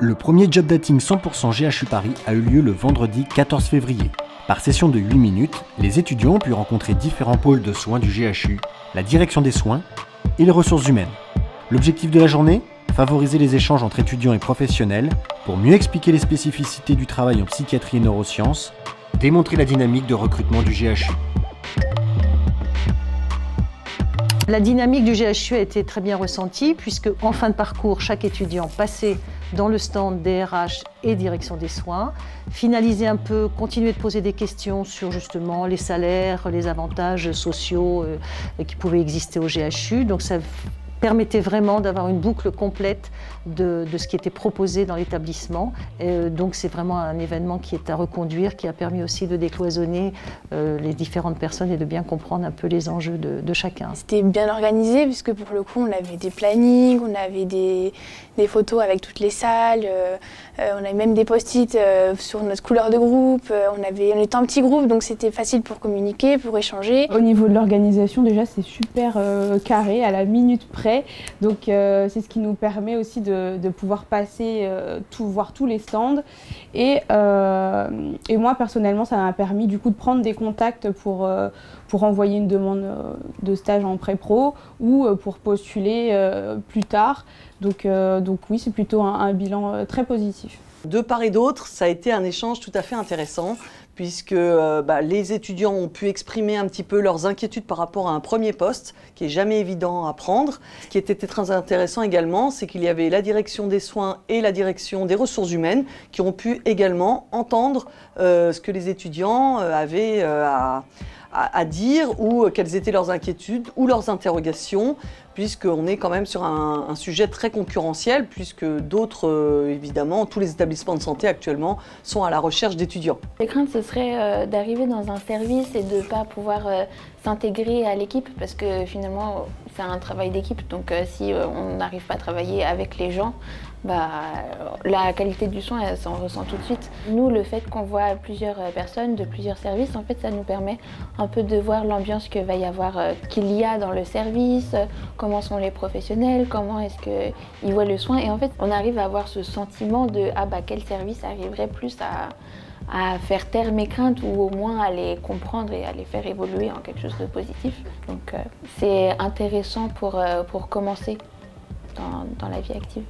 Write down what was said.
Le premier job dating 100% GHU Paris a eu lieu le vendredi 14 février. Par session de 8 minutes, les étudiants ont pu rencontrer différents pôles de soins du GHU, la direction des soins et les ressources humaines. L'objectif de la journée ? Favoriser les échanges entre étudiants et professionnels pour mieux expliquer les spécificités du travail en psychiatrie et neurosciences, démontrer la dynamique de recrutement du GHU. La dynamique du GHU a été très bien ressentie puisque en fin de parcours, chaque étudiant passait dans le stand DRH et direction des soins, finalisait un peu, continuait de poser des questions sur justement les salaires, les avantages sociaux qui pouvaient exister au GHU. Donc ça permettait vraiment d'avoir une boucle complète de ce qui était proposé dans l'établissement. Donc c'est vraiment un événement qui est à reconduire, qui a permis aussi de décloisonner les différentes personnes et de bien comprendre un peu les enjeux de chacun. C'était bien organisé puisque pour le coup on avait des plannings, on avait des photos avec toutes les salles, on avait même des post-it sur notre couleur de groupe, on était en petit groupe donc c'était facile pour communiquer, pour échanger. Au niveau de l'organisation déjà c'est super carré, à la minute près. Donc c'est ce qui nous permet aussi de pouvoir passer, voir tous les stands. Et moi personnellement ça m'a permis du coup de prendre des contacts pour envoyer une demande de stage en pré-pro ou pour postuler plus tard. Donc oui, c'est plutôt un bilan très positif. De part et d'autre, ça a été un échange tout à fait intéressant puisque les étudiants ont pu exprimer un petit peu leurs inquiétudes par rapport à un premier poste qui n'est jamais évident à prendre. Ce qui était très intéressant également, c'est qu'il y avait la direction des soins et la direction des ressources humaines qui ont pu également entendre ce que les étudiants avaient à dire ou quelles étaient leurs inquiétudes ou leurs interrogations, puisqu'on est quand même sur un sujet très concurrentiel, puisque d'autres, évidemment, tous les établissements de santé actuellement sont à la recherche d'étudiants. Les craintes, ce serait d'arriver dans un service et de ne pas pouvoir s'intégrer à l'équipe, parce que finalement, c'est un travail d'équipe, donc si on n'arrive pas à travailler avec les gens, la qualité du soin, elle s'en ressent tout de suite. Nous, le fait qu'on voit plusieurs personnes de plusieurs services, en fait, ça nous permet un peu de voir l'ambiance qu'il y a dans le service, comment sont les professionnels, comment est-ce qu'ils voient le soin. Et en fait, on arrive à avoir ce sentiment de quel service arriverait plus à faire taire mes craintes ou au moins à les comprendre et à les faire évoluer en quelque chose de positif. Donc c'est intéressant pour commencer dans la vie active.